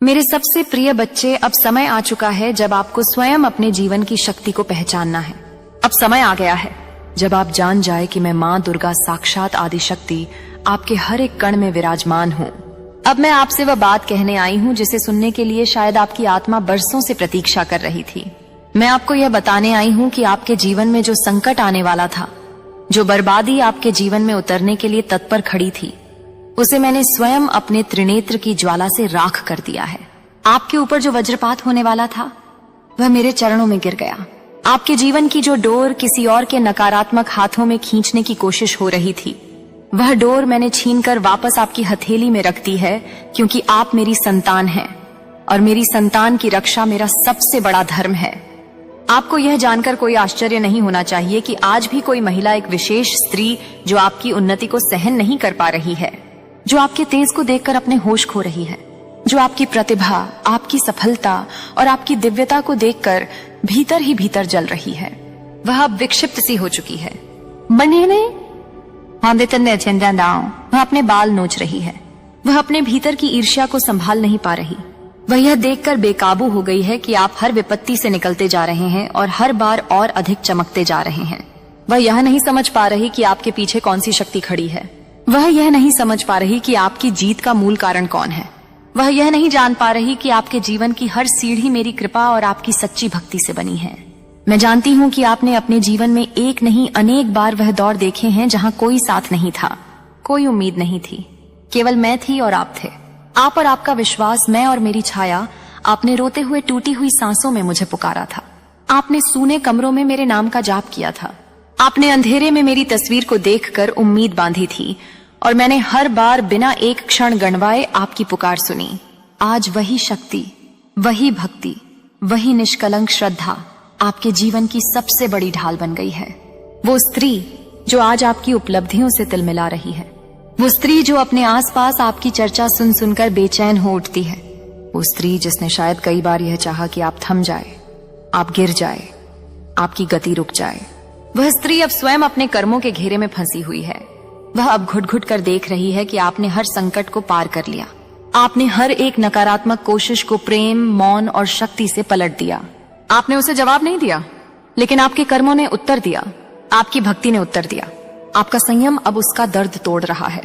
मेरे सबसे प्रिय बच्चे, अब समय आ चुका है जब आपको स्वयं अपने जीवन की शक्ति को पहचानना है। अब समय आ गया है जब आप जान जाए कि मैं माँ दुर्गा साक्षात आदि शक्ति आपके हर एक कण में विराजमान हूँ। अब मैं आपसे वह बात कहने आई हूँ जिसे सुनने के लिए शायद आपकी आत्मा बरसों से प्रतीक्षा कर रही थी। मैं आपको यह बताने आई हूँ कि आपके जीवन में जो संकट आने वाला था, जो बर्बादी आपके जीवन में उतरने के लिए तत्पर खड़ी थी, उसे मैंने स्वयं अपने त्रिनेत्र की ज्वाला से राख कर दिया है। आपके ऊपर जो वज्रपात होने वाला था वह मेरे चरणों में गिर गया। आपके जीवन की जो डोर किसी और के नकारात्मक हाथों में खींचने की कोशिश हो रही थी, वह डोर मैंने छीनकर वापस आपकी हथेली में रख दी है, क्योंकि आप मेरी संतान हैं और मेरी संतान की रक्षा मेरा सबसे बड़ा धर्म है। आपको यह जानकर कोई आश्चर्य नहीं होना चाहिए कि आज भी कोई महिला, एक विशेष स्त्री जो आपकी उन्नति को सहन नहीं कर पा रही है, जो आपके तेज को देखकर अपने होश खो रही है, जो आपकी प्रतिभा, आपकी सफलता और आपकी दिव्यता को देखकर भीतर ही भीतर जल रही है, वह अब विक्षिप्त सी हो चुकी है। वह अपने बाल नोच रही है। वह अपने भीतर की ईर्ष्या को संभाल नहीं पा रही। वह यह देखकर बेकाबू हो गई है कि आप हर विपत्ति से निकलते जा रहे हैं और हर बार और अधिक चमकते जा रहे हैं। वह यह नहीं समझ पा रही कि आपके पीछे कौन सी शक्ति खड़ी है। वह यह नहीं समझ पा रही कि आपकी जीत का मूल कारण कौन है। वह यह नहीं जान पा रही कि आपके जीवन की हर सीढ़ी मेरी कृपा और आपकी सच्ची भक्ति से बनी है। मैं जानती हूँ कि आपने अपने जीवन में एक नहीं अनेक बार वह दौर देखे हैं जहाँ कोई साथ नहीं था, कोई उम्मीद नहीं थी, केवल मैं थी और आप थे। आप और आपका विश्वास, मैं और मेरी छाया। आपने रोते हुए टूटी हुई सांसों में मुझे पुकारा था। आपने सूने कमरों में मेरे नाम का जाप किया था। आपने अंधेरे में मेरी तस्वीर को देखकर उम्मीद बांधी थी और मैंने हर बार बिना एक क्षण गणवाए आपकी पुकार सुनी। आज वही शक्ति, वही भक्ति, वही निष्कलंक श्रद्धा आपके जीवन की सबसे बड़ी ढाल बन गई है। वो स्त्री जो आज आपकी उपलब्धियों से तिलमिला रही है, वो स्त्री जो अपने आसपास आपकी चर्चा सुन सुनकर बेचैन हो उठती है, वो स्त्री जिसने शायद कई बार यह चाहा कि आप थम जाए, आप गिर जाए, आपकी गति रुक जाए। वह स्त्री अब स्वयं अपने कर्मों के घेरे में फंसी हुई है। वह अब घुट घुट कर देख रही है कि आपने हर संकट को पार कर लिया। आपने हर एक नकारात्मक कोशिश को प्रेम, मौन और शक्ति से पलट दिया। आपने उसे जवाब नहीं दिया, लेकिन आपके कर्मों ने उत्तर दिया, आपकी भक्ति ने उत्तर दिया। आपका संयम अब उसका दर्द तोड़ रहा है।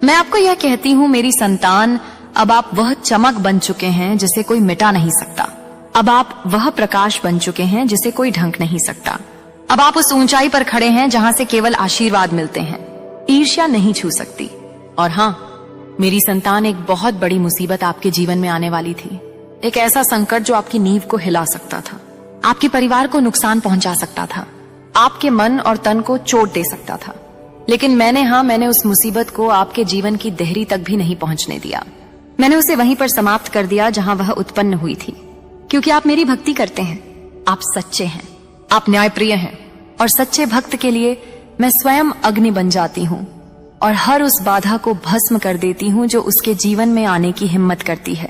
मैं आपको यह कहती हूँ मेरी संतान, अब आप वह चमक बन चुके हैं जिसे कोई मिटा नहीं सकता। अब आप वह प्रकाश बन चुके हैं जिसे कोई ढंक नहीं सकता। अब आप उस ऊंचाई पर खड़े हैं जहाँ से केवल आशीर्वाद मिलते हैं, ईर्ष्या नहीं छू सकती। और हाँ, मेरी संतान, एक बहुत बड़ी मुसीबत आपके जीवन में आने वाली थी। एक ऐसा संकट जो आपकी नींव को हिला सकता था, आपके परिवार को नुकसान पहुंचा सकता था, आपके मन और तन को चोट दे सकता था। लेकिन मैंने उस मुसीबत को आपके जीवन की देहरी तक भी नहीं पहुंचने दिया। मैंने उसे वहीं पर समाप्त कर दिया जहां वह उत्पन्न हुई थी। क्योंकि आप मेरी भक्ति करते हैं, आप सच्चे हैं, आप न्यायप्रिय हैं, और सच्चे भक्त के लिए मैं स्वयं अग्नि बन जाती हूँ और हर उस बाधा को भस्म कर देती हूँ जो उसके जीवन में आने की हिम्मत करती है।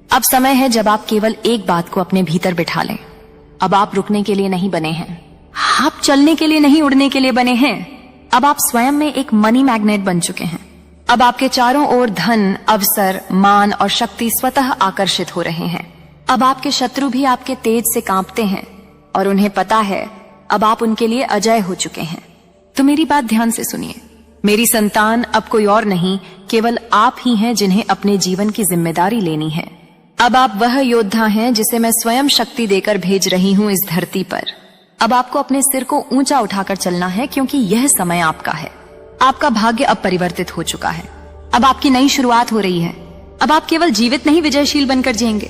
अब समय है जब आप केवल एक बात को अपने भीतर बिठा लें। अब आप रुकने के लिए नहीं बने हैं, आप चलने के लिए नहीं, उड़ने के लिए बने हैं। अब आप स्वयं में एक मनी मैग्नेट बन चुके हैं। अब आपके चारों ओर धन, अवसर, मान और शक्ति स्वतः आकर्षित हो रहे हैं। अब आपके शत्रु भी आपके तेज से कांपते हैं और उन्हें पता है अब आप उनके लिए अजय हो चुके हैं। तो मेरी बात ध्यान से सुनिए। मेरी संतान, अब कोई और नहीं, केवल आप ही हैं जिन्हें अपने जीवन की जिम्मेदारी लेनी है। अब आप वह योद्धा हैं जिसे मैं स्वयं शक्ति देकर भेज रही हूँ इस धरती पर। अब आपको अपने सिर को ऊंचा उठाकर चलना है, क्योंकि यह समय आपका है। आपका भाग्य अब परिवर्तित हो चुका है। अब आपकी नई शुरुआत हो रही है। अब आप केवल जीवित नहीं, विजयशील बनकर जिएंगे।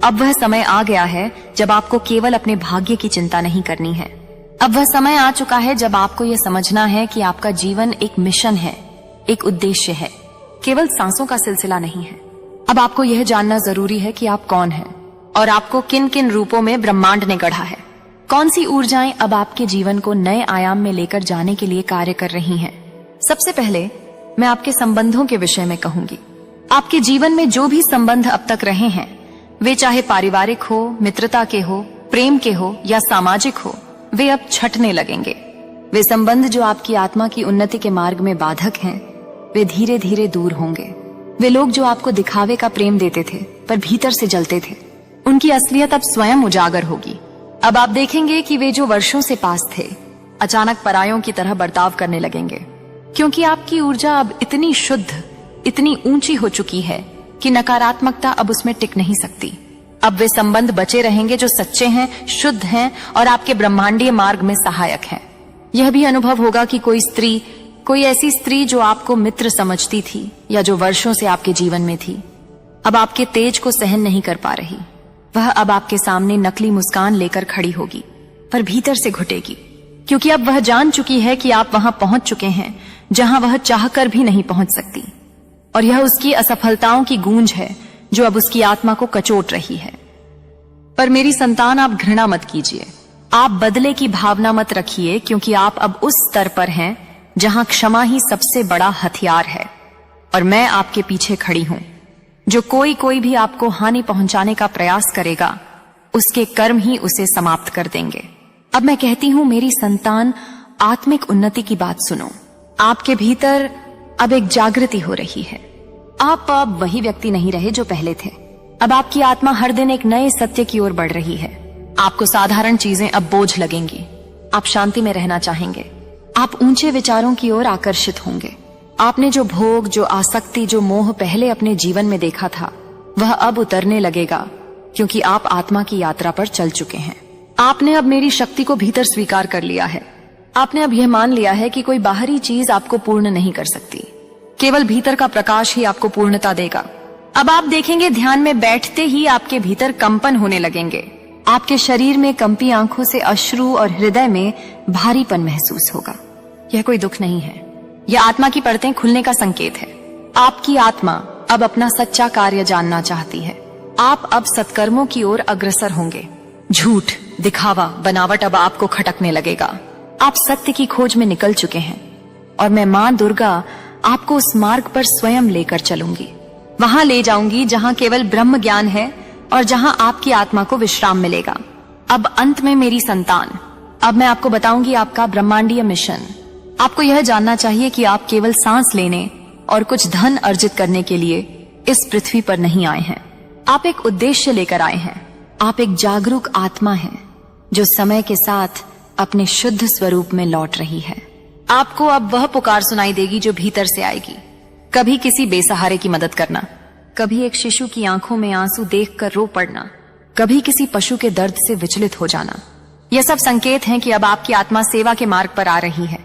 अब वह समय आ गया है जब आपको केवल अपने भाग्य की चिंता नहीं करनी है। अब वह समय आ चुका है जब आपको यह समझना है कि आपका जीवन एक मिशन है, एक उद्देश्य है, केवल सांसों का सिलसिला नहीं है। अब आपको यह जानना जरूरी है कि आप कौन हैं और आपको किन किन रूपों में ब्रह्मांड ने गढ़ा है। कौन सी ऊर्जाएं अब आपके जीवन को नए आयाम में लेकर जाने के लिए कार्य कर रही हैं। सबसे पहले मैं आपके संबंधों के विषय में कहूंगी। आपके जीवन में जो भी संबंध अब तक रहे हैं, वे चाहे पारिवारिक हो, मित्रता के हो, प्रेम के हो या सामाजिक हो, वे अब छटने लगेंगे। वे संबंध जो आपकी आत्मा की उन्नति के मार्ग में बाधक हैं, वे धीरे धीरे दूर होंगे। वे लोग जो आपको दिखावे का प्रेम देते थे, पर भीतर से जलते थे। उनकी असलियत अब स्वयं उजागर होगी। अब आप देखेंगे कि वे जो वर्षों से पास थे अचानक परायों की तरह बर्ताव करने लगेंगे, क्योंकि आपकी ऊर्जा अब इतनी शुद्ध, इतनी ऊंची हो चुकी है कि नकारात्मकता अब उसमें टिक नहीं सकती। अब वे संबंध बचे रहेंगे जो सच्चे हैं, शुद्ध हैं और आपके ब्रह्मांडीय मार्ग में सहायक हैं। यह भी अनुभव होगा कि कोई ऐसी स्त्री जो आपको मित्र समझती थी या जो वर्षों से आपके जीवन में थी, अब आपके तेज को सहन नहीं कर पा रही। वह अब आपके सामने नकली मुस्कान लेकर खड़ी होगी, पर भीतर से घुटेगी, क्योंकि अब वह जान चुकी है कि आप वहां पहुंच चुके हैं जहां वह चाहकर भी नहीं पहुंच सकती। और यह उसकी असफलताओं की गूंज है जो अब उसकी आत्मा को कचोट रही है। पर मेरी संतान, आप घृणा मत कीजिए, आप बदले की भावना मत रखिए, क्योंकि आप अब उस स्तर पर हैं जहां क्षमा ही सबसे बड़ा हथियार है। और मैं आपके पीछे खड़ी हूं। जो कोई भी आपको हानि पहुंचाने का प्रयास करेगा, उसके कर्म ही उसे समाप्त कर देंगे। अब मैं कहती हूं, मेरी संतान, आत्मिक उन्नति की बात सुनो। आपके भीतर अब एक जागृति हो रही है। आप अब वही व्यक्ति नहीं रहे जो पहले थे। अब आपकी आत्मा हर दिन एक नए सत्य की ओर बढ़ रही है। आपको साधारण चीजें अब बोझ लगेंगी। आप शांति में रहना चाहेंगे। आप ऊंचे विचारों की ओर आकर्षित होंगे। आपने जो भोग, जो आसक्ति, जो मोह पहले अपने जीवन में देखा था, वह अब उतरने लगेगा, क्योंकि आप आत्मा की यात्रा पर चल चुके हैं। आपने अब मेरी शक्ति को भीतर स्वीकार कर लिया है। आपने अब यह मान लिया है कि कोई बाहरी चीज आपको पूर्ण नहीं कर सकती, केवल भीतर का प्रकाश ही आपको पूर्णता देगा। अब आप देखेंगे, ध्यान में बैठते ही आपके भीतर कंपन होने लगेंगे। आपके शरीर में कंपी आंखों से अश्रु और हृदय में भारीपन महसूस होगा। यह कोई दुख नहीं है, यह आत्मा की परतें खुलने का संकेत है। आपकी आत्मा अब अपना सच्चा कार्य जानना चाहती है। आप अब सत्कर्मों की ओर अग्रसर होंगे। झूठ, दिखावा, बनावट अब आपको खटकने लगेगा। आप सत्य की खोज में निकल चुके हैं और मैं मां दुर्गा आपको उस मार्ग पर स्वयं लेकर चलूंगी। वहां ले जाऊंगी जहां केवल ब्रह्म ज्ञान है और जहां आपकी आत्मा को विश्राम मिलेगा। अब अंत में मेरी संतान, अब मैं आपको बताऊंगी आपका ब्रह्मांडीय मिशन। आपको यह जानना चाहिए कि आप केवल सांस लेने और कुछ धन अर्जित करने के लिए इस पृथ्वी पर नहीं आए हैं। आप एक उद्देश्य लेकर आए हैं। आप एक जागरूक आत्मा हैं जो समय के साथ अपने शुद्ध स्वरूप में लौट रही है। आपको अब वह पुकार सुनाई देगी जो भीतर से आएगी। कभी किसी बेसहारे की मदद करना, कभी एक शिशु की आंखों में आंसू देखकर रो पड़ना, कभी किसी पशु के दर्द से विचलित हो जाना। यह सब संकेत हैं कि अब आपकी आत्मा सेवा के मार्ग पर आ रही है,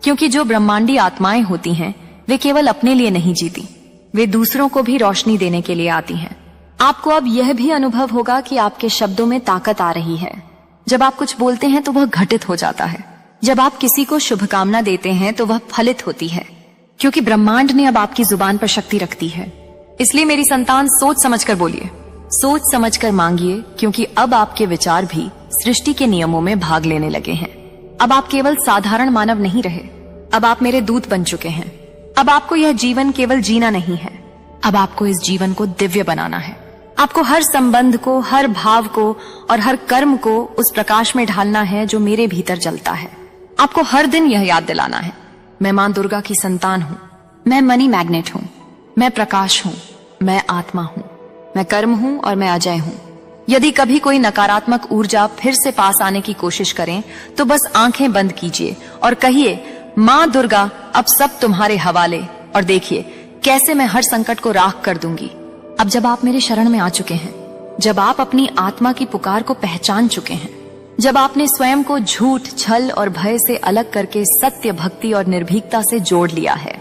क्योंकि जो ब्रह्मांडी आत्माएं होती हैं, वे केवल अपने लिए नहीं जीती, वे दूसरों को भी रोशनी देने के लिए आती हैं। आपको अब यह भी अनुभव होगा कि आपके शब्दों में ताकत आ रही है। जब आप कुछ बोलते हैं तो वह घटित हो जाता है। जब आप किसी को शुभकामना देते हैं तो वह फलित होती है, क्योंकि ब्रह्मांड ने अब आपकी जुबान पर शक्ति रखती है। इसलिए मेरी संतान, सोच समझकर बोलिए, सोच समझकर मांगिए, क्योंकि अब आपके विचार भी सृष्टि के नियमों में भाग लेने लगे हैं। अब आप केवल साधारण मानव नहीं रहे, अब आप मेरे दूत बन चुके हैं। अब आपको यह जीवन केवल जीना नहीं है, अब आपको इस जीवन को दिव्य बनाना है। आपको हर संबंध को, हर भाव को और हर कर्म को उस प्रकाश में ढालना है जो मेरे भीतर जलता है। आपको हर दिन यह याद दिलाना है, मैं मां दुर्गा की संतान हूं, मैं मनी मैग्नेट हूं, मैं प्रकाश हूं, मैं आत्मा हूं, मैं कर्म हूं और मैं अजय हूं। यदि कभी कोई नकारात्मक ऊर्जा फिर से पास आने की कोशिश करें तो बस आंखें बंद कीजिए और कहिए, मां दुर्गा अब सब तुम्हारे हवाले, और देखिए कैसे मैं हर संकट को राख कर दूंगी। अब जब आप मेरे शरण में आ चुके हैं, जब आप अपनी आत्मा की पुकार को पहचान चुके हैं, जब आपने स्वयं को झूठ, छल और भय से अलग करके सत्य, भक्ति और निर्भीकता से जोड़ लिया है,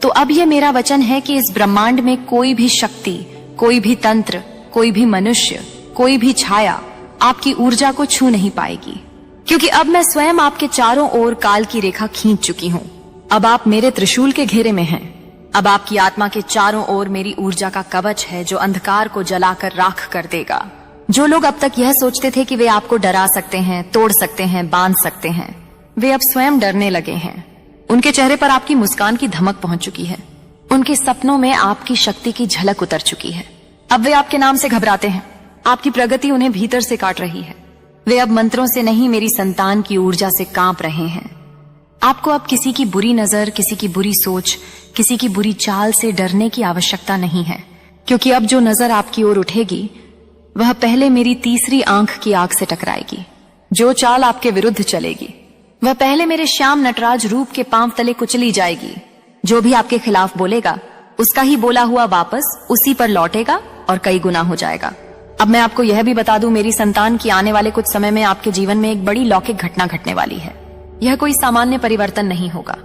तो अब यह मेरा वचन है कि इस ब्रह्मांड में कोई भी शक्ति, कोई भी तंत्र, कोई भी मनुष्य, कोई भी छाया आपकी ऊर्जा को छू नहीं पाएगी, क्योंकि अब मैं स्वयं आपके चारों ओर काल की रेखा खींच चुकी हूँ। अब आप मेरे त्रिशूल के घेरे में हैं। अब आपकी आत्मा के चारों ओर मेरी ऊर्जा का कवच है जो अंधकार को जलाकर राख कर देगा। जो लोग अब तक यह सोचते थे कि वे आपको डरा सकते हैं, तोड़ सकते हैं, बांध सकते हैं, वे अब स्वयं डरने लगे हैं। उनके चेहरे पर आपकी मुस्कान की धमक पहुंच चुकी है। उनके सपनों में आपकी शक्ति की झलक उतर चुकी है। अब वे आपके नाम से घबराते हैं। आपकी प्रगति उन्हें भीतर से काट रही है। वे अब मंत्रों से नहीं, मेरी संतान की ऊर्जा से कांप रहे हैं। आपको अब किसी की बुरी नजर, किसी की बुरी सोच, किसी की बुरी चाल से डरने की आवश्यकता नहीं है, क्योंकि अब जो नजर आपकी ओर उठेगी वह पहले मेरी तीसरी आंख की आग से टकराएगी। जो चाल आपके विरुद्ध चलेगी वह पहले मेरे श्याम नटराज रूप के पांव तले कुचली जाएगी। जो भी आपके खिलाफ बोलेगा उसका ही बोला हुआ वापस उसी पर लौटेगा और कई गुना हो जाएगा। अब मैं आपको यह भी बता दूं मेरी संतान की आने वाले कुछ समय में आपके जीवन में एक बड़ी लौकिक घटना घटने वाली है। यह कोई सामान्य परिवर्तन नहीं होगा।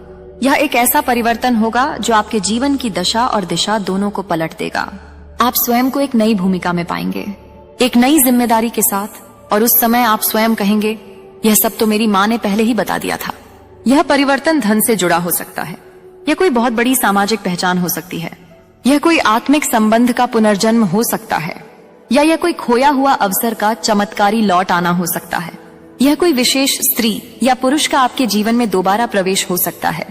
यह एक ऐसा परिवर्तन होगा जो आपके जीवन की दशा और दिशा दोनों को पलट देगा। आप स्वयं को एक नई भूमिका में पाएंगे, एक नई जिम्मेदारी के साथ, और उस समय आप स्वयं कहेंगे यह सब तो मेरी माँ ने पहले ही बता दिया था। यह परिवर्तन धन से जुड़ा हो सकता है, यह कोई बहुत बड़ी सामाजिक पहचान हो सकती है, यह कोई आत्मिक संबंध का पुनर्जन्म हो सकता है, या यह कोई खोया हुआ अवसर का चमत्कारी लौट आना हो सकता है। यह कोई विशेष स्त्री या पुरुष का आपके जीवन में दोबारा प्रवेश हो सकता है,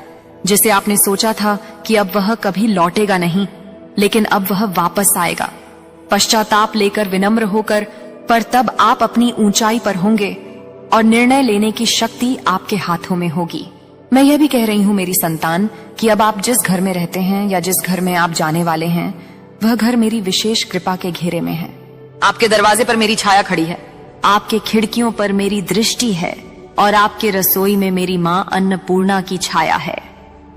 जिसे आपने सोचा था कि अब वह कभी लौटेगा नहीं, लेकिन अब वह वापस आएगा, पश्चाताप लेकर, विनम्र होकर, पर तब आप अपनी ऊंचाई पर होंगे और निर्णय लेने की शक्ति आपके हाथों में होगी। मैं यह भी कह रही हूँ मेरी संतान कि अब आप जिस घर में रहते हैं या जिस घर में आप जाने वाले हैं वह घर मेरी विशेष कृपा के घेरे में है। आपके दरवाजे पर मेरी छाया खड़ी है, आपके खिड़कियों पर मेरी दृष्टि है और आपके रसोई में मेरी माँ अन्नपूर्णा की छाया है।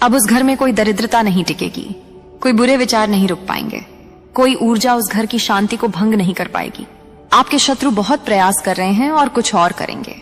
अब उस घर में कोई दरिद्रता नहीं टिकेगी, कोई बुरे विचार नहीं रुक पाएंगे, कोई ऊर्जा उस घर की शांति को भंग नहीं कर पाएगी। आपके शत्रु बहुत प्रयास कर रहे हैं और कुछ और करेंगे।